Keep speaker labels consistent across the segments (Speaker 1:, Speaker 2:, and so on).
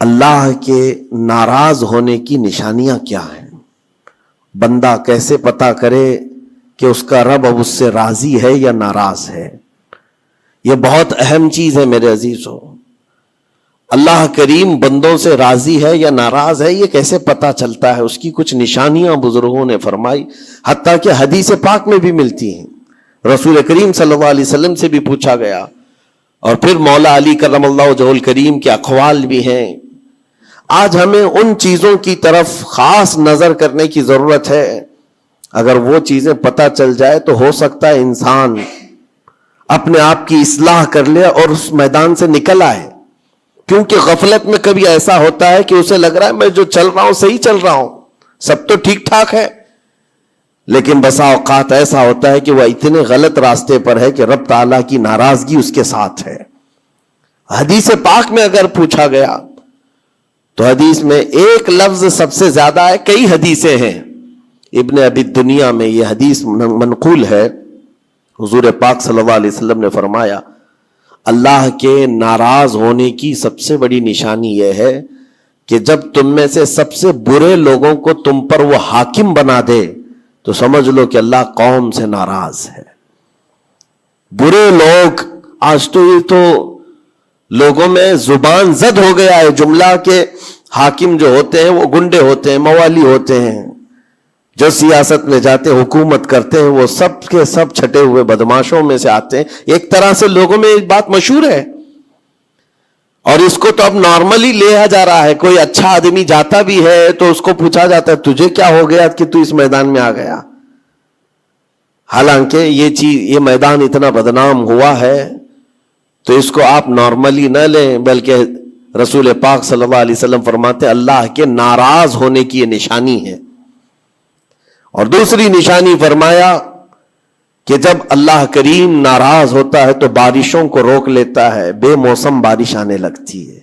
Speaker 1: اللہ کے ناراض ہونے کی نشانیاں کیا ہیں؟ بندہ کیسے پتا کرے کہ اس کا رب اب اس سے راضی ہے یا ناراض ہے؟ یہ بہت اہم چیز ہے میرے عزیزو. اللہ کریم بندوں سے راضی ہے یا ناراض ہے یہ کیسے پتا چلتا ہے؟ اس کی کچھ نشانیاں بزرگوں نے فرمائی، حتیٰ کہ حدیث پاک میں بھی ملتی ہیں. رسول کریم صلی اللہ علیہ وسلم سے بھی پوچھا گیا، اور پھر مولا علی کرم اللہ وجہہ الکریم کے اقوال بھی ہیں. آج ہمیں ان چیزوں کی طرف خاص نظر کرنے کی ضرورت ہے. اگر وہ چیزیں پتہ چل جائے تو ہو سکتا ہے انسان اپنے آپ کی اصلاح کر لے اور اس میدان سے نکل آئے. کیونکہ غفلت میں کبھی ایسا ہوتا ہے کہ اسے لگ رہا ہے میں جو چل رہا ہوں صحیح چل رہا ہوں، سب تو ٹھیک ٹھاک ہے، لیکن بسا اوقات ایسا ہوتا ہے کہ وہ اتنے غلط راستے پر ہے کہ رب تعالیٰ کی ناراضگی اس کے ساتھ ہے. حدیث پاک میں اگر پوچھا گیا تو حدیث میں ایک لفظ سب سے زیادہ ہے، کئی حدیثیں ہیں. ابن ابی دنیا میں یہ حدیث منقول ہے. حضور پاک صلی اللہ علیہ وسلم نے فرمایا اللہ کے ناراض ہونے کی سب سے بڑی نشانی یہ ہے کہ جب تم میں سے سب سے برے لوگوں کو تم پر وہ حاکم بنا دے تو سمجھ لو کہ اللہ قوم سے ناراض ہے. برے لوگ، آج تو یہ تو لوگوں میں زبان زد ہو گیا ہے جملہ کہ حاکم جو ہوتے ہیں وہ گنڈے ہوتے ہیں، موالی ہوتے ہیں، جو سیاست میں جاتے ہیں، حکومت کرتے ہیں، وہ سب کے سب چھٹے ہوئے بدماشوں میں سے آتے ہیں. ایک طرح سے لوگوں میں ایک بات مشہور ہے اور اس کو تو اب نارملی لیا جا رہا ہے. کوئی اچھا آدمی جاتا بھی ہے تو اس کو پوچھا جاتا ہے تجھے کیا ہو گیا کہ تو اس میدان میں آ گیا. حالانکہ یہ میدان اتنا بدنام ہوا ہے تو اس کو آپ نارملی نہ لیں، بلکہ رسول پاک صلی اللہ علیہ وسلم فرماتے ہیں اللہ کے ناراض ہونے کی یہ نشانی ہے. اور دوسری نشانی فرمایا کہ جب اللہ کریم ناراض ہوتا ہے تو بارشوں کو روک لیتا ہے، بے موسم بارش آنے لگتی ہے.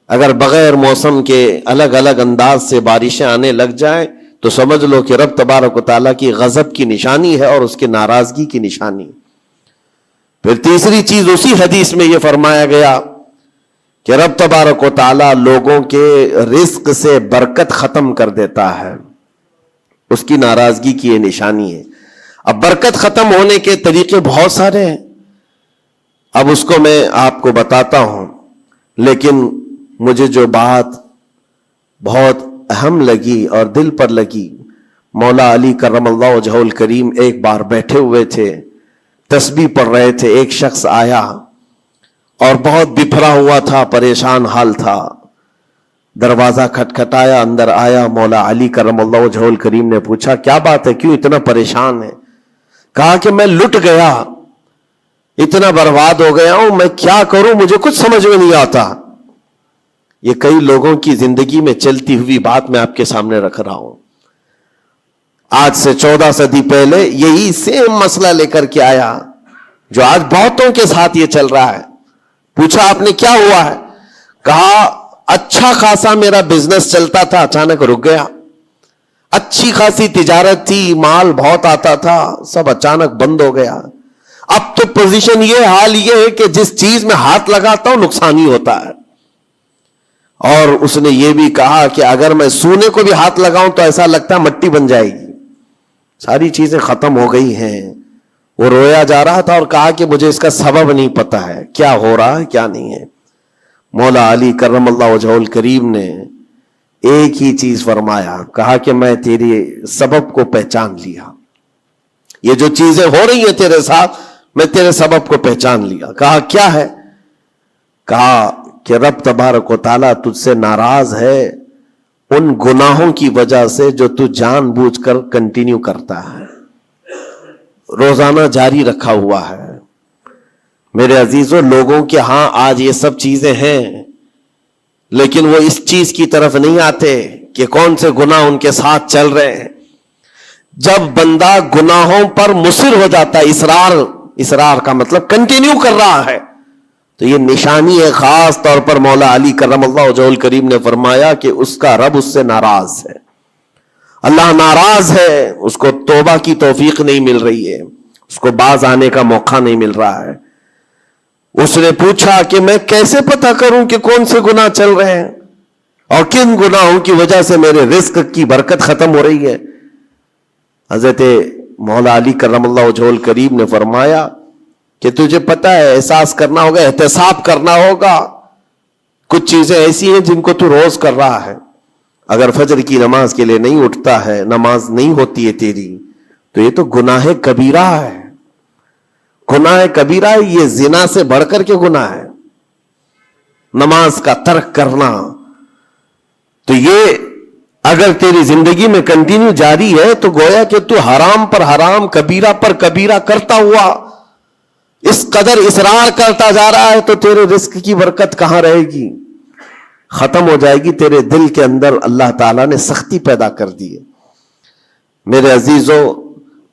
Speaker 1: اگر بغیر موسم کے الگ الگ انداز سے بارشیں آنے لگ جائیں تو سمجھ لو کہ رب تبارک و تعالیٰ کی غضب کی نشانی ہے اور اس کی ناراضگی کی نشانی. پھر تیسری چیز اسی حدیث میں یہ فرمایا گیا کہ رب تبارک و تعالیٰ لوگوں کے رزق سے برکت ختم کر دیتا ہے، اس کی ناراضگی کی یہ نشانی ہے. اب برکت ختم ہونے کے طریقے بہت سارے ہیں، اب اس کو میں آپ کو بتاتا ہوں، لیکن مجھے جو بات بہت اہم لگی اور دل پر لگی، مولا علی کرم اللہ وجہہ الکریم ایک بار بیٹھے ہوئے تھے، تسبیح پڑھ رہے تھے. ایک شخص آیا اور بہت بپھرا ہوا تھا، پریشان حال تھا. دروازہ کھٹکھٹایا، اندر آیا. مولا علی کرم اللہ وجہہ الکریم نے پوچھا کیا بات ہے، کیوں اتنا پریشان ہے؟ کہا کہ میں لٹ گیا، اتنا برباد ہو گیا ہوں، میں کیا کروں، مجھے کچھ سمجھ میں نہیں آتا. یہ کئی لوگوں کی زندگی میں چلتی ہوئی بات میں آپ کے سامنے رکھ رہا ہوں. آج سے 14 صدی پہلے یہی سیم مسئلہ لے کر کے آیا جو آج بہتوں کے ساتھ یہ چل رہا ہے. پوچھا آپ نے کیا ہوا ہے؟ کہا اچھا خاصا میرا بزنس چلتا تھا، اچانک رک گیا. اچھی خاصی تجارت تھی، مال بہت آتا تھا، سب اچانک بند ہو گیا. اب تو پوزیشن یہ، حال یہ ہے کہ جس چیز میں ہاتھ لگاتا ہوں نقصان ہی ہوتا ہے. اور اس نے یہ بھی کہا کہ اگر میں سونے کو بھی ہاتھ لگاؤں تو ایسا لگتا ہے مٹی بن جائے گی. ساری چیزیں ختم ہو گئی ہیں. وہ رویا جا رہا تھا اور کہا کہ مجھے اس کا سبب نہیں پتا ہے، کیا ہو رہا ہے کیا نہیں ہے. مولا علی کرم اللہ وجہہ الکریم نے ایک ہی چیز فرمایا، کہا کہ میں تیرے سبب کو پہچان لیا. یہ جو چیزیں ہو رہی ہیں تیرے ساتھ میں تیرے سبب کو پہچان لیا. کہا کیا ہے؟ کہا کہ رب تبارک و تعالیٰ تجھ سے ناراض ہے ان گناہوں کی وجہ سے جو تو جان بوجھ کر کنٹینیو کرتا ہے، روزانہ جاری رکھا ہوا ہے. میرے عزیزوں، لوگوں کے ہاں آج یہ سب چیزیں ہیں لیکن وہ اس چیز کی طرف نہیں آتے کہ کون سے گناہ ان کے ساتھ چل رہے ہیں. جب بندہ گناہوں پر مصر ہو جاتا ہے، اصرار کا مطلب کنٹینیو کر رہا ہے، تو یہ نشانی ہے. خاص طور پر مولا علی کرم اللہ وجہہ الکریم نے فرمایا کہ اس کا رب اس سے ناراض ہے. اللہ ناراض ہے، اس کو توبہ کی توفیق نہیں مل رہی ہے، اس کو باز آنے کا موقع نہیں مل رہا ہے. اس نے پوچھا کہ میں کیسے پتہ کروں کہ کون سے گناہ چل رہے ہیں اور کن گناہوں کی وجہ سے میرے رزق کی برکت ختم ہو رہی ہے؟ حضرت مولا علی کرم اللہ وجہہ الکریم نے فرمایا کہ تجھے پتہ ہے، احساس کرنا ہوگا، احتساب کرنا ہوگا. کچھ چیزیں ایسی ہیں جن کو تو روز کر رہا ہے. اگر فجر کی نماز کے لیے نہیں اٹھتا ہے، نماز نہیں ہوتی ہے تیری، تو یہ تو گناہ کبیرہ ہے. گناہ کبیرہ ہے، یہ زنا سے بڑھ کر کے گناہ ہے نماز کا ترک کرنا. تو یہ اگر تیری زندگی میں کنٹینیو جاری ہے تو گویا کہ تو حرام پر حرام، کبیرہ پر کبیرہ کرتا ہوا اس قدر اصرار کرتا جا رہا ہے، تو تیرے رزق کی برکت کہاں رہے گی؟ ختم ہو جائے گی. تیرے دل کے اندر اللہ تعالیٰ نے سختی پیدا کر دی ہے. میرے عزیزو،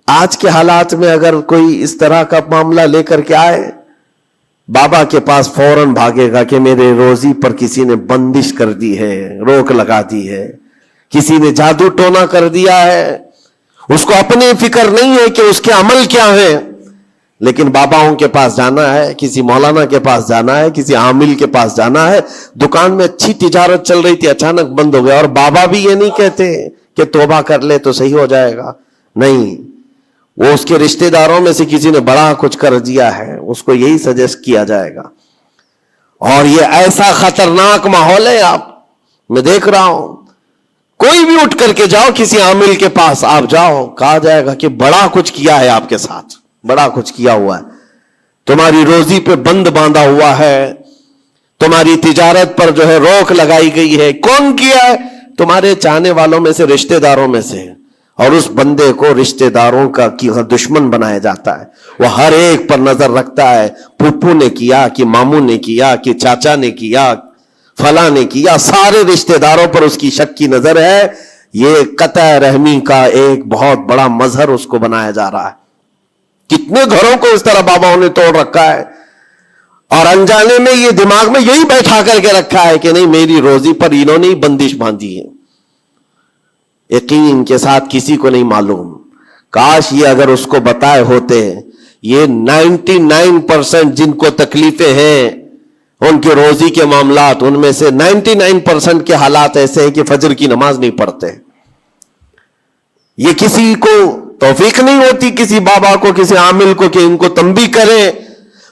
Speaker 1: آج کے حالات میں اگر کوئی اس طرح کا معاملہ لے کر کے آئے، بابا کے پاس فوراً بھاگے گا کہ میرے روزی پر کسی نے بندش کر دی ہے، روک لگا دی ہے، کسی نے جادو ٹونا کر دیا ہے. اس کو اپنی فکر نہیں ہے کہ اس کے عمل کیا ہے، لیکن باباؤں کے پاس جانا ہے، کسی مولانا کے پاس جانا ہے، کسی عامل کے پاس جانا ہے. دکان میں اچھی تجارت چل رہی تھی، اچانک بند ہو گیا. اور بابا بھی یہ نہیں کہتے کہ توبہ کر لے تو صحیح ہو جائے گا، نہیں، وہ اس کے رشتہ داروں میں سے کسی نے بڑا کچھ کر دیا ہے، اس کو یہی سجیسٹ کیا جائے گا. اور یہ ایسا خطرناک ماحول ہے، میں دیکھ رہا ہوں. کوئی بھی اٹھ کر کے جاؤ، کسی عامل کے پاس آپ جاؤ، کہا جائے گا کہ بڑا کچھ کیا ہے آپ کے ساتھ، بڑا کچھ کیا ہوا ہے، تمہاری روزی پہ بند باندھا ہوا ہے، تمہاری تجارت پر جو ہے روک لگائی گئی ہے. کون کیا ہے؟ تمہارے چاہنے والوں میں سے، رشتہ داروں میں سے. اور اس بندے کو رشتہ داروں کا دشمن بنایا جاتا ہے. وہ ہر ایک پر نظر رکھتا ہے، پھپھو نے کیا کہ ماموں نے کیا کہ چاچا نے کیا، فلاں نے کیا، سارے رشتہ داروں پر اس کی شک کی نظر ہے. یہ قطع رحمی کا ایک بہت بڑا مظہر اس کو بنایا جا رہا ہے. کتنے گھروں کو اس طرح باباؤں نے توڑ رکھا ہے، اور انجانے میں یہ دماغ میں یہی بیٹھا کر کے رکھا ہے کہ نہیں، میری روزی پر انہوں نے ہی بندش باندھی ہے. یقین کے ساتھ کسی کو نہیں معلوم. کاش یہ اگر اس کو بتائے ہوتے. یہ 99% جن کو تکلیفیں ہیں ان کے روزی کے معاملات، ان میں سے 99% کے حالات ایسے ہیں کہ فجر کی نماز نہیں پڑھتے. یہ کسی کو توفیق نہیں ہوتی، کسی بابا کو، کسی عامل کو، کہ ان کو تنبیہ کریں.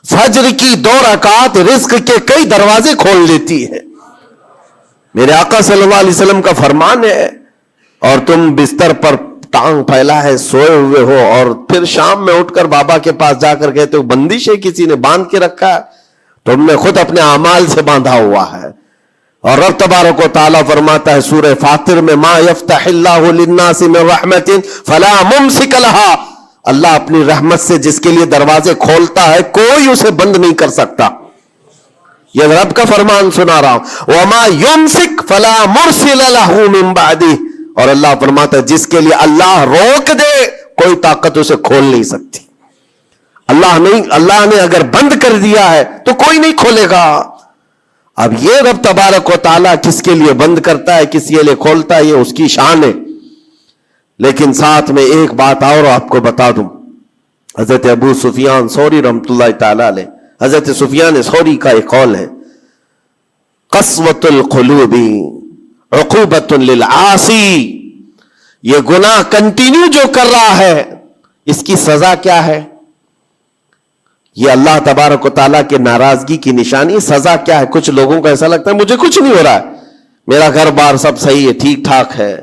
Speaker 1: فجر کی 2 رکعات رزق کے کئی دروازے کھول لیتی ہے. میرے آقا صلی اللہ علیہ وسلم کا فرمان ہے. اور تم بستر پر ٹانگ پھیلا ہے، سوئے ہوئے ہو، اور پھر شام میں اٹھ کر بابا کے پاس جا کر کہتے ہو بندش ہے، کسی نے باندھ کے رکھا ہے. تم نے خود اپنے اعمال سے باندھا ہوا ہے. اور رب تبارک و تعالیٰ فرماتا ہے سورہ فاطر میں، ما یفتح اللہ للناس من رحمت فلا ممسک لہا. اللہ اپنی رحمت سے جس کے لیے دروازے کھولتا ہے، کوئی اسے بند نہیں کر سکتا. یہ رب کا فرمان سنا رہا ہوں. وما یمسک فلا مرسل لہ من بعدہ. اور اللہ فرماتا ہے جس کے لیے اللہ روک دے، کوئی طاقت اسے کھول نہیں سکتی. اللہ نے اگر بند کر دیا ہے تو کوئی نہیں کھولے گا. اب یہ رب تبارک و تعالیٰ کس کے لیے بند کرتا ہے، کس کے لیے کھولتا ہے، یہ اس کی شان ہے. لیکن ساتھ میں ایک بات اور آپ کو بتا دوں. حضرت ابو سفیان ثوری رحمۃ اللہ تعالی علیہ، حضرت سفیان ثوری کا ایک قول ہے، قسوۃ القلوب عقوبۃ للعاصی. یہ گناہ کنٹینیو جو کر رہا ہے، اس کی سزا کیا ہے؟ یہ اللہ تبارک و تعالیٰ کے ناراضگی کی نشانی. سزا کیا ہے؟ کچھ لوگوں کو ایسا لگتا ہے مجھے کچھ نہیں ہو رہا ہے، میرا گھر بار سب صحیح ہے، ٹھیک ٹھاک ہے.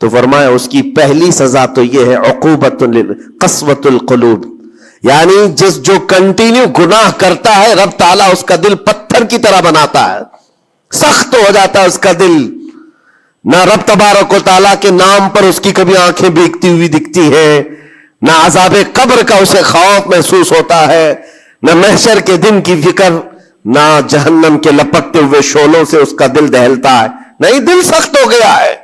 Speaker 1: تو فرمایا اس کی پہلی سزا تو یہ ہے عقوبۃ قسوۃ القلوب. یعنی جو کنٹینیو گناہ کرتا ہے، رب تعالیٰ اس کا دل پتھر کی طرح بناتا ہے، سخت ہو جاتا ہے اس کا دل. نہ رب تبارک و تعالیٰ کے نام پر اس کی کبھی آنکھیں بھیگتی ہوئی دکھتی ہیں، نہ عذاب قبر کا اسے خوف محسوس ہوتا ہے، نہ محشر کے دن کی فکر، نہ جہنم کے لپکتے ہوئے شعلوں سے اس کا دل دہلتا ہے. نہیں، دل سخت ہو گیا ہے.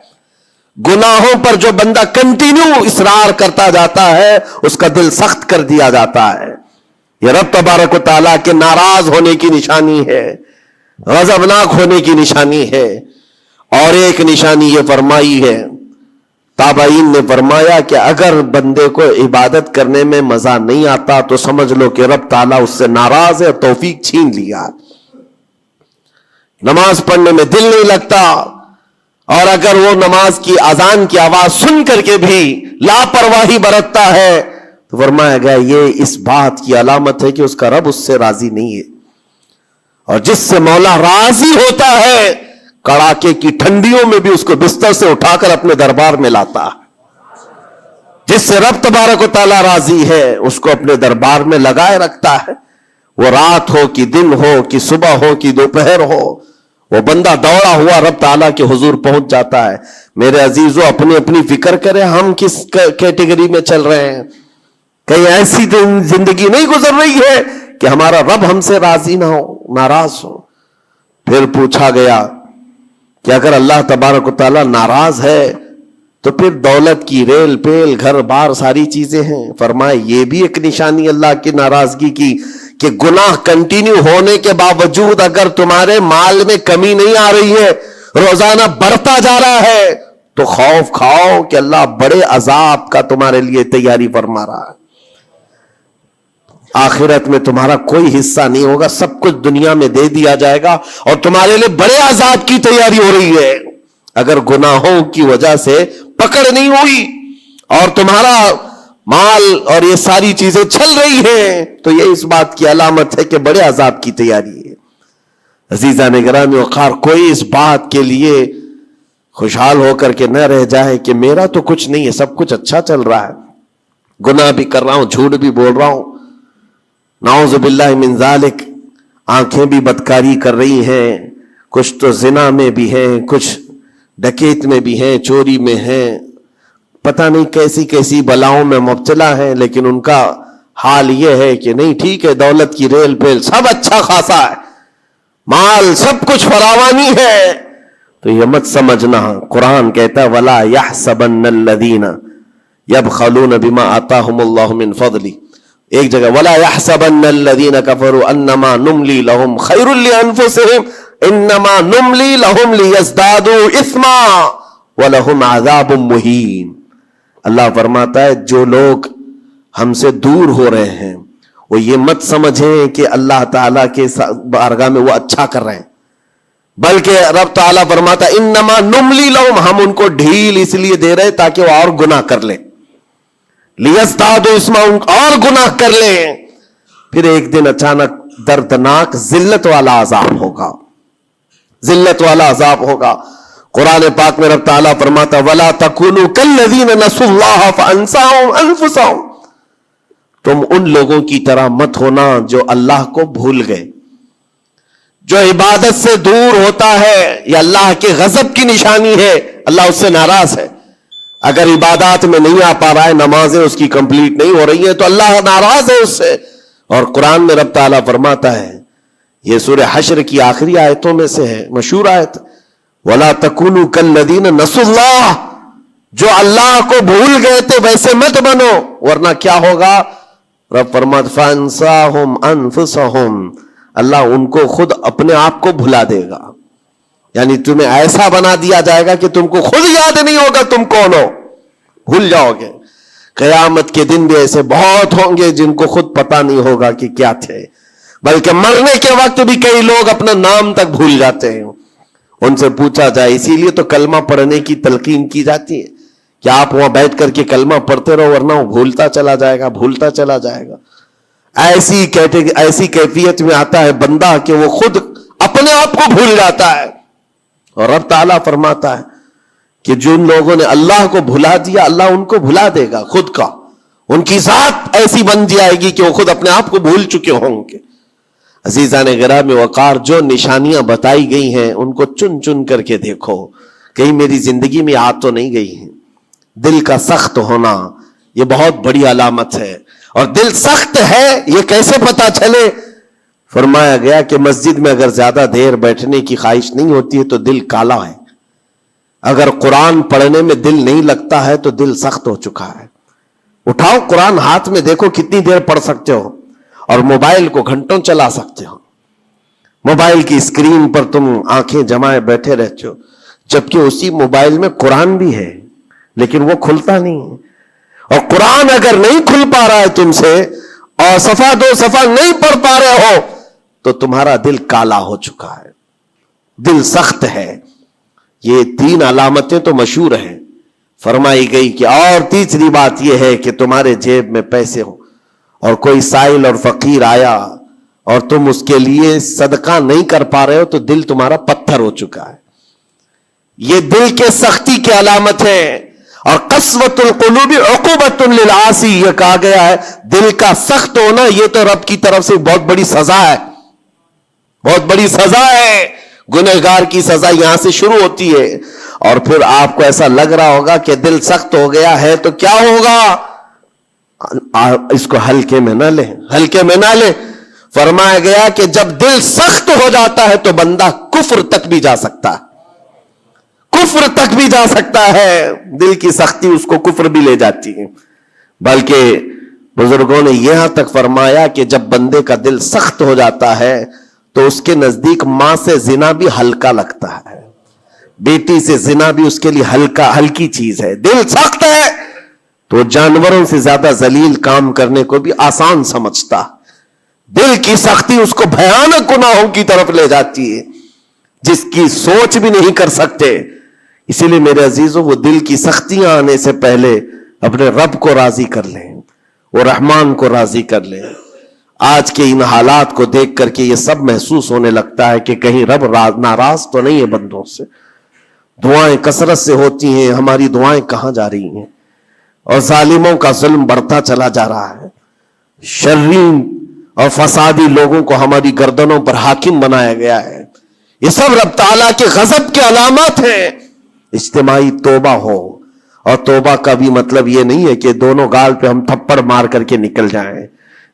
Speaker 1: گناہوں پر جو بندہ کنٹینیو اصرار کرتا جاتا ہے، اس کا دل سخت کر دیا جاتا ہے. یہ رب تبارک و تعالیٰ کے ناراض ہونے کی نشانی ہے، غضبناک ہونے کی نشانی ہے. اور ایک نشانی یہ فرمائی ہے تابعین نے فرمایا کہ اگر بندے کو عبادت کرنے میں مزہ نہیں آتا تو سمجھ لو کہ رب تعالیٰ اس سے ناراض ہے اور توفیق چھین لیا. نماز پڑھنے میں دل نہیں لگتا اور اگر وہ نماز کی اذان کی آواز سن کر کے بھی لاپرواہی برتتا ہے تو فرمایا گیا یہ اس بات کی علامت ہے کہ اس کا رب اس سے راضی نہیں ہے. اور جس سے مولا راضی ہوتا ہے کڑاکے کی ٹھنڈیوں میں بھی اس کو بستر سے اٹھا کر اپنے دربار میں لاتا ہے. جس سے رب تبارک و تعالیٰ راضی ہے اس کو اپنے دربار میں لگائے رکھتا ہے. وہ رات ہو کہ دن ہو کہ صبح ہو کہ دوپہر ہو وہ بندہ دوڑا ہوا رب تعالیٰ کے حضور پہنچ جاتا ہے. میرے عزیزو اپنی اپنی فکر کریں ہم کس کیٹیگری میں چل رہے ہیں. کہیں ایسی زندگی نہیں گزر رہی ہے کہ ہمارا رب ہم سے راضی نہ ہو ناراض ہو. پھر پوچھا گیا کہ اگر اللہ تبارک و تعالیٰ ناراض ہے تو پھر دولت کی ریل پیل گھر بار ساری چیزیں ہیں. فرمائے یہ بھی ایک نشانی اللہ کی ناراضگی کی کہ گناہ کنٹینیو ہونے کے باوجود اگر تمہارے مال میں کمی نہیں آ رہی ہے روزانہ بڑھتا جا رہا ہے تو خوف کھاؤ کہ اللہ بڑے عذاب کا تمہارے لیے تیاری فرما رہا ہے. آخرت میں تمہارا کوئی حصہ نہیں ہوگا سب کچھ دنیا میں دے دیا جائے گا اور تمہارے لیے بڑے عذاب کی تیاری ہو رہی ہے. اگر گناہوں کی وجہ سے پکڑ نہیں ہوئی اور تمہارا مال اور یہ ساری چیزیں چل رہی ہیں تو یہ اس بات کی علامت ہے کہ بڑے عذاب کی تیاری ہے. عزیزان گرامی وقار کوئی اس بات کے لیے خوشحال ہو کر کے نہ رہ جائے کہ میرا تو کچھ نہیں ہے سب کچھ اچھا چل رہا ہے. گناہ بھی کر رہا ہوں جھوٹ بھی بول رہا ہوں نعوذ باللہ من ذالک. آنکھیں بھی بدکاری کر رہی ہیں کچھ تو زنا میں بھی ہیں کچھ ڈکیت میں بھی ہیں چوری میں ہیں پتہ نہیں کیسی کیسی بلاؤں میں مبتلا ہیں لیکن ان کا حال یہ ہے کہ نہیں ٹھیک ہے دولت کی ریل پیل سب اچھا خاصا ہے مال سب کچھ فراوانی ہے. تو یہ مت سمجھنا قرآن کہتا ہے وَلَا يَحْسَبَنَّ الَّذِينَ يَبْخَلُونَ بِمَا آتَاهُمُ اللَّهُ مِنْ فَضْلِهِ. ایک جگہ وَلَا يَحْسَبَنَّ الَّذِينَ كَفَرُوا أَنَّمَا نُمْلِي لَهُمْ خَيْرٌ لِأَنفُسِهِمْ إِنَّمَا نُمْلِي لَهُمْ لِيَزْدَادُوا إِثْمًا وَلَهُمْ عَذَابٌ مُهِينٌ. اللہ فرماتا ہے جو لوگ ہم سے دور ہو رہے ہیں وہ یہ مت سمجھیں کہ اللہ تعالیٰ کے بارگاہ میں وہ اچھا کر رہے ہیں بلکہ رب تعالیٰ فرماتا ہے انما نملی لہم ہم ان کو ڈھیل اس لیے دے رہے تاکہ وہ اور گناہ کر لیں لیزدادوا اسما اور گناہ کر لیں. پھر ایک دن اچانک دردناک ذلت والا عذاب ہوگا ذلت والا عذاب ہوگا. قرآن پاک میں رب تعالیٰ فرماتا وَلَا تَكُونُوا كَالَّذِينَ نَسُوا اللَّهَ فَأَنسَاهُمْ أَنفُسَهُمْ. تم ان لوگوں کی طرح مت ہونا جو اللہ کو بھول گئے. جو عبادت سے دور ہوتا ہے یہ اللہ کے غضب کی نشانی ہے اللہ اس سے ناراض ہے. اگر عبادات میں نہیں آ پا رہا ہے نمازیں اس کی کمپلیٹ نہیں ہو رہی ہیں تو اللہ ناراض ہے اس سے. اور قرآن میں رب تعالیٰ فرماتا ہے یہ سورہ حشر کی آخری آیتوں میں سے ہے مشہور آیت وَلَا تَكُونُوا كَالَّذِينَ نَسُوا اللَّهَ جو اللہ کو بھول گئے تھے ویسے مت بنو ورنہ کیا ہوگا. رب فرماتا فَأَنسَاهُمْ أَنفُسَهُمْ اللہ ان کو خود اپنے آپ کو بھلا دے گا. یعنی تمہیں ایسا بنا دیا جائے گا کہ تم کو خود یاد نہیں ہوگا تم کون ہو بھول جاؤ گے. قیامت کے دن بھی ایسے بہت ہوں گے جن کو خود پتا نہیں ہوگا کہ کیا تھے بلکہ مرنے کے وقت بھی کئی لوگ اپنا نام تک بھول جاتے ہیں. ان سے پوچھا جائے اسی لیے تو کلمہ پڑھنے کی تلقین کی جاتی ہے کہ آپ وہاں بیٹھ کر کے کلمہ پڑھتے رہو ورنہ وہ بھولتا چلا جائے گا بھولتا چلا جائے گا. ایسی کیفیت میں آتا ہے بندہ کہ وہ خود اپنے آپ کو بھول جاتا ہے. اور رب تعالیٰ فرماتا ہے کہ جن لوگوں نے اللہ کو بھلا دیا اللہ ان کو بھلا دے گا خود کا. ان کی ذات ایسی بن جائے گی کہ وہ خود اپنے آپ کو بھول چکے ہوں گے. عزیزان گرامی وقار جو نشانیاں بتائی گئی ہیں ان کو چن چن کر کے دیکھو کہیں میری زندگی میں آ تو نہیں گئی ہیں. دل کا سخت ہونا یہ بہت بڑی علامت ہے. اور دل سخت ہے یہ کیسے پتا چلے. فرمایا گیا کہ مسجد میں اگر زیادہ دیر بیٹھنے کی خواہش نہیں ہوتی ہے تو دل کالا ہے. اگر قرآن پڑھنے میں دل نہیں لگتا ہے تو دل سخت ہو چکا ہے. اٹھاؤ قرآن ہاتھ میں دیکھو کتنی دیر پڑھ سکتے ہو اور موبائل کو گھنٹوں چلا سکتے ہو. موبائل کی اسکرین پر تم آنکھیں جمائے بیٹھے رہتے ہو جبکہ اسی موبائل میں قرآن بھی ہے لیکن وہ کھلتا نہیں ہے. اور قرآن اگر نہیں کھل پا رہا ہے تم سے اور صفحہ 2 صفحہ نہیں پڑھ پا رہے ہو تو تمہارا دل کالا ہو چکا ہے, دل سخت ہے. یہ 3 علامتیں تو مشہور ہیں فرمائی گئی کہ اور تیسری بات یہ ہے کہ تمہارے جیب میں پیسے ہوں اور کوئی سائل اور فقیر آیا اور تم اس کے لیے صدقہ نہیں کر پا رہے ہو تو دل تمہارا پتھر ہو چکا ہے. یہ دل کے سختی کی علامت ہے. اور قسوۃ القلوب عقوبۃ للعاصی, یہ کہا گیا ہے دل کا سخت ہونا یہ تو رب کی طرف سے بہت بڑی سزا ہے, بہت بڑی سزا ہے. گنہگار کی سزا یہاں سے شروع ہوتی ہے. اور پھر آپ کو ایسا لگ رہا ہوگا کہ دل سخت ہو گیا ہے تو کیا ہوگا, اس کو ہلکے میں نہ لیں, ہلکے میں نہ لیں. فرمایا گیا کہ جب دل سخت ہو جاتا ہے تو بندہ کفر تک بھی جا سکتا ہے, کفر تک بھی جا سکتا ہے. دل کی سختی اس کو کفر بھی لے جاتی ہے. بلکہ بزرگوں نے یہاں تک فرمایا کہ جب بندے کا دل سخت ہو جاتا ہے تو اس کے نزدیک ماں سے زنا بھی ہلکا لگتا ہے, بیٹی سے زنا بھی اس کے لیے ہلکی چیز ہے. دل سخت ہے تو جانوروں سے زیادہ ذلیل کام کرنے کو بھی آسان سمجھتا. دل کی سختی اس کو بھیانک گناہوں کی طرف لے جاتی ہے جس کی سوچ بھی نہیں کر سکتے. اسی لیے میرے عزیزوں وہ دل کی سختیاں آنے سے پہلے اپنے رب کو راضی کر لیں, وہ رحمان کو راضی کر لیں. آج کے ان حالات کو دیکھ کر کے یہ سب محسوس ہونے لگتا ہے کہ کہیں رب ناراض تو نہیں ہے بندوں سے. دعائیں کثرت سے ہوتی ہیں, ہماری دعائیں کہاں جا رہی ہیں؟ اور ظالموں کا ظلم بڑھتا چلا جا رہا ہے. شریر اور فسادی لوگوں کو ہماری گردنوں پر حاکم بنایا گیا ہے. یہ سب رب تعالیٰ کے غضب کے علامات ہیں. اجتماعی توبہ ہو, اور توبہ کا بھی مطلب یہ نہیں ہے کہ دونوں گال پہ ہم تھپڑ مار کر کے نکل جائیں.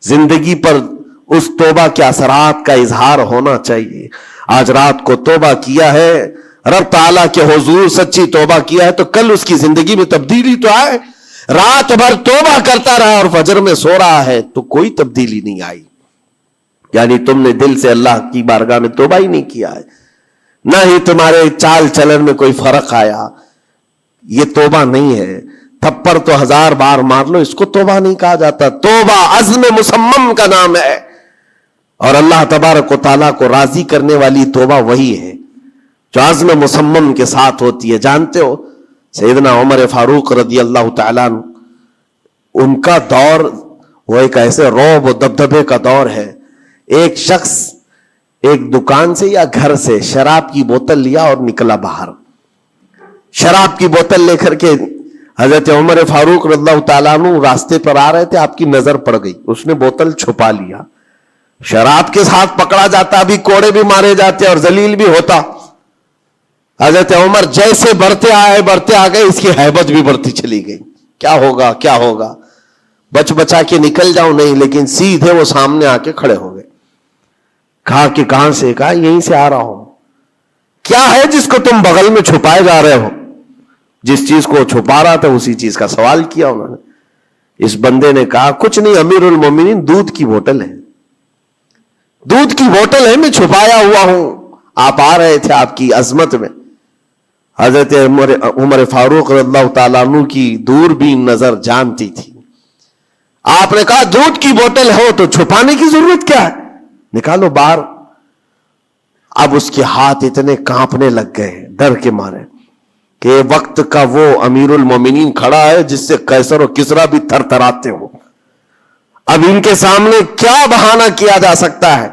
Speaker 1: زندگی پر اس توبہ کے اثرات کا اظہار ہونا چاہیے. آج رات کو توبہ کیا ہے, رب تعالیٰ کے حضور سچی توبہ کیا ہے تو کل اس کی زندگی میں تبدیلی تو آئے. رات بھر توبہ کرتا رہا اور فجر میں سو رہا ہے تو کوئی تبدیلی نہیں آئی, یعنی تم نے دل سے اللہ کی بارگاہ میں توبہ ہی نہیں کیا ہے, نہ ہی تمہارے چال چلن میں کوئی فرق آیا. یہ توبہ نہیں ہے. تھپڑ تو 1000 بار مار لو, اس کو توبہ نہیں کہا جاتا. توبہ عزم مصمم کا نام ہے, اور اللہ تبارک و تعالیٰ کو راضی کرنے والی توبہ وہی ہے جو عزم مصمم کے ساتھ ہوتی ہے. جانتے ہو سیدنا عمر فاروق رضی اللہ تعالیٰ عنہ, ان کا دور وہ ایک ایسے رعب و دبدبے کا دور ہے. ایک شخص ایک دکان سے یا گھر سے شراب کی بوتل لیا اور نکلا باہر. شراب کی بوتل لے کر کے حضرت عمر فاروق رضی اللہ تعالیٰ عنہ راستے پر آ رہے تھے, آپ کی نظر پڑ گئی, اس نے بوتل چھپا لیا. شراب کے ساتھ پکڑا جاتا, ابھی کوڑے بھی مارے جاتے اور ذلیل بھی ہوتا. حضرت عمر جیسے بڑھتے آ گئے, اس کی ہیبت بھی بڑھتی چلی گئی. کیا ہوگا کیا ہوگا, بچ بچا کے نکل جاؤں نہیں, لیکن سیدھے وہ سامنے آ کے کھڑے ہو گئے. کہا کہ کہاں سے؟ کہا یہیں سے آ رہا ہوں. کیا ہے جس کو تم بغل میں چھپائے جا رہے ہو؟ جس چیز کو چھپا رہا تھا اسی چیز کا سوال کیا انہوں نے. اس بندے نے کہا کچھ نہیں امیر المومنین, دودھ کی بوتل ہے, دودھ کی بوتل ہے, میں چھپایا ہوا ہوں, آپ آ رہے تھے آپ کی عظمت میں. حضرت عمر فاروق رضی اللہ تعالیٰ عنہ کی دوربین نظر جانتی تھی. آپ نے کہا دودھ کی بوتل ہو تو چھپانے کی ضرورت کیا ہے, نکالو باہر. اب اس کے ہاتھ اتنے کانپنے لگ گئے ڈر کے مارے کہ وقت کا وہ امیر المومنین کھڑا ہے جس سے قیصر و کسریٰ بھی تھر تھراتے ہو. اب ان کے سامنے کیا بہانہ کیا جا سکتا ہے؟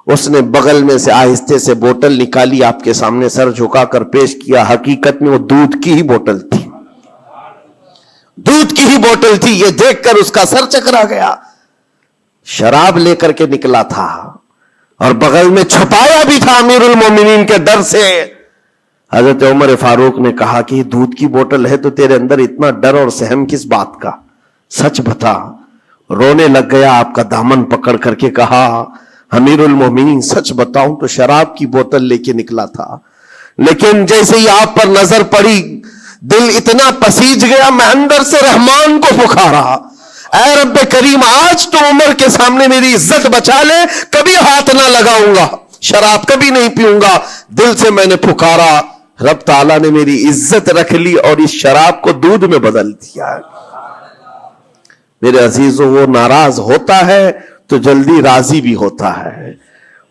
Speaker 1: اس نے بغل میں سے آہستے سے بوتل نکالی, آپ کے سامنے سر جھکا کر پیش کیا. حقیقت میں وہ دودھ کی ہی بوتل تھی, دودھ کی ہی بوتل تھی. یہ دیکھ کر اس کا سر چکرا گیا. شراب لے کر کے نکلا تھا اور بغل میں چھپایا بھی تھا امیر المومنین کے ڈر سے. حضرت عمر فاروق نے کہا کہ یہ دودھ کی بوتل ہے تو تیرے اندر اتنا ڈر اور سہم کس بات کا, سچ بتا. رونے لگ گیا, آپ کا دامن پکڑ کر کے کہا امیر المومنین سچ بتاؤں تو شراب کی بوتل لے کے نکلا تھا, لیکن جیسے ہی آپ پر نظر پڑی دل اتنا پسیج گیا, میں اندر سے رحمان کو پکارا, اے رب کریم آج تو عمر کے سامنے میری عزت بچا لے, کبھی ہاتھ نہ لگاؤں گا, شراب کبھی نہیں پیوں گا. دل سے میں نے پکارا, رب تعالیٰ نے میری عزت رکھ لی اور اس شراب کو دودھ میں بدل دیا. میرے عزیزوں، وہ ناراض ہوتا ہے تو جلدی راضی بھی ہوتا ہے،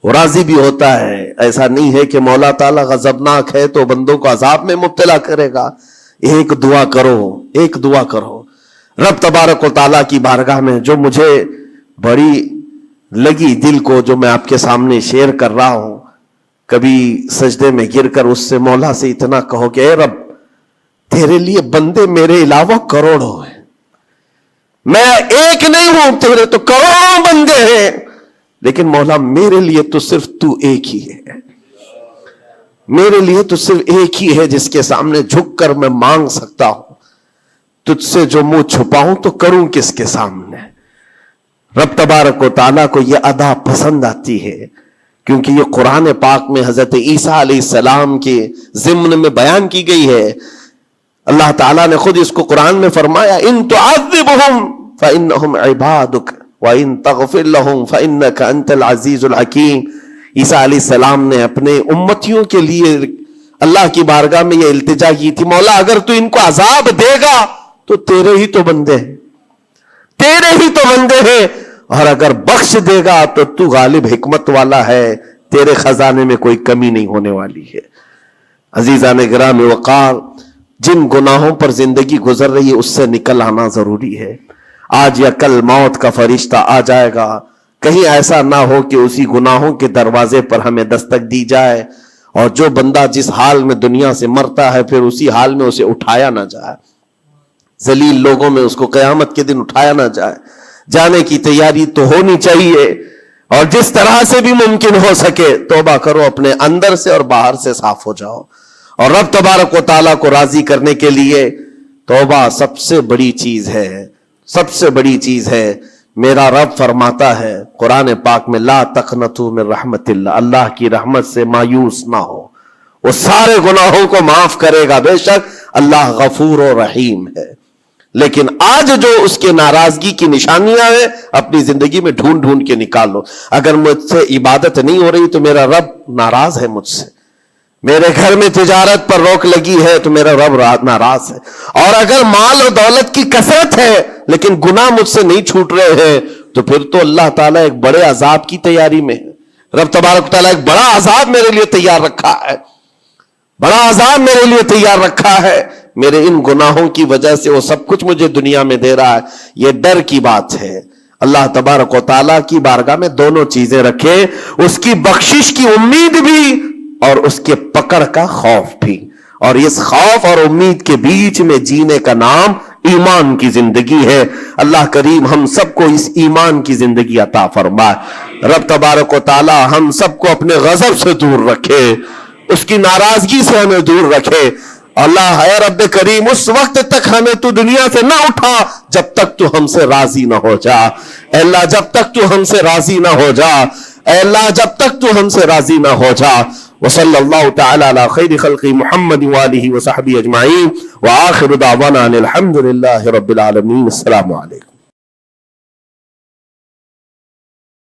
Speaker 1: وہ راضی بھی ہوتا ہے. ایسا نہیں ہے کہ مولا تعالیٰ غضبناک ہے تو بندوں کو عذاب میں مبتلا کرے گا. ایک دعا کرو، ایک دعا کرو. رب تبارک و تعالیٰ کی بارگاہ میں جو مجھے بڑی لگی دل کو، جو میں آپ کے سامنے شیئر کر رہا ہوں، کبھی سجدے میں گر کر اس سے مولا سے اتنا کہو کہ اے رب، تیرے لیے بندے میرے علاوہ کروڑوں ہیں، میں ایک نہیں ہوں، تیرے تو کروڑوں بندے ہیں، لیکن مولا میرے لیے تو صرف تو ایک ہی ہے. میرے لیے تو صرف ایک ہی ہے جس کے سامنے جھک کر میں مانگ سکتا ہوں. تجھ سے جو منہ چھپاؤں تو کروں کس کے سامنے. رب تبارک و تعالیٰ کو یہ ادا پسند آتی ہے، کیونکہ یہ قرآن پاک میں حضرت عیسیٰ علیہ السلام کے ضمن میں بیان کی گئی ہے. اللہ تعالیٰ نے خود اس کو قرآن میں فرمایا، ان تعذبہم فإنہم عبادک وإن تغفر لہم فإنک انت العزیز الحکیم. عیسیٰ علیہ السلام نے اپنے امتیوں کے لیے اللہ کی بارگاہ میں یہ التجا کی تھی، مولا اگر تو ان کو عذاب دے گا تو تیرے ہی تو بندے ہیں، تیرے ہی تو بندے ہیں، اور اگر بخش دے گا تو تو غالب حکمت والا ہے، تیرے خزانے میں کوئی کمی نہیں ہونے والی ہے. عزیزان گرامی وقار، جن گناہوں پر زندگی گزر رہی ہے اس سے نکل آنا ضروری ہے. آج یا کل موت کا فرشتہ آ جائے گا. کہیں ایسا نہ ہو کہ اسی گناہوں کے دروازے پر ہمیں دستک دی جائے اور جو بندہ جس حال میں دنیا سے مرتا ہے پھر اسی حال میں اسے اٹھایا نہ جائے، ذلیل لوگوں میں اس کو قیامت کے دن اٹھایا نہ جائے. جانے کی تیاری تو ہونی چاہیے، اور جس طرح سے بھی ممکن ہو سکے توبہ کرو، اپنے اندر سے اور باہر سے صاف ہو جاؤ. اور رب تبارک و تعالیٰ کو راضی کرنے کے لیے توبہ سب سے بڑی چیز ہے، سب سے بڑی چیز ہے. میرا رب فرماتا ہے قرآن پاک میں، لا تقنطوا من رحمت اللہ، اللہ کی رحمت سے مایوس نہ ہو، وہ سارے گناہوں کو معاف کرے گا، بے شک اللہ غفور و رحیم ہے. لیکن آج جو اس کے ناراضگی کی نشانیاں ہیں اپنی زندگی میں ڈھونڈ ڈھونڈ کے نکال لو. اگر مجھ سے عبادت نہیں ہو رہی تو میرا رب ناراض ہے مجھ سے. میرے گھر میں تجارت پر روک لگی ہے تو میرا رب ناراض ہے. اور اگر مال و دولت کی کثرت ہے لیکن گناہ مجھ سے نہیں چھوٹ رہے ہیں تو پھر تو اللہ تعالیٰ ایک بڑے عذاب کی تیاری میں ہے. رب تبارک تعالیٰ ایک بڑا عذاب میرے لیے تیار رکھا ہے، بڑا عذاب میرے لیے تیار رکھا ہے. میرے ان گناہوں کی وجہ سے وہ سب کچھ مجھے دنیا میں دے رہا ہے. یہ ڈر کی بات ہے. اللہ تبارک و تعالیٰ کی بارگاہ میں دونوں چیزیں رکھے، اس کی بخشش کی امید بھی اور اس کے پکڑ کا خوف بھی. اور اس خوف اور امید کے بیچ میں جینے کا نام ایمان کی زندگی ہے. اللہ کریم ہم سب کو اس ایمان کی زندگی عطا فرمائے. رب تبارک و تعالیٰ ہم سب کو اپنے غضب سے دور رکھے، اس کی ناراضگی سے ہمیں دور رکھے. اللہ اے رب کریم اس وقت تک ہمیں تو دنیا سے نہ اٹھا جب تک تو ہم سے راضی نہ ہو جا. اے اللہ جب تک تو ہم سے راضی نہ ہو جا، اے اللہ جب تک تو ہم سے راضی نہ ہو جا. وصلی اللہ تعالی علی خیر خلق محمد وآلہ وصحبہ اجمعین، وآخر دعوانا الحمد للہ رب العالمین. السلام علیکم.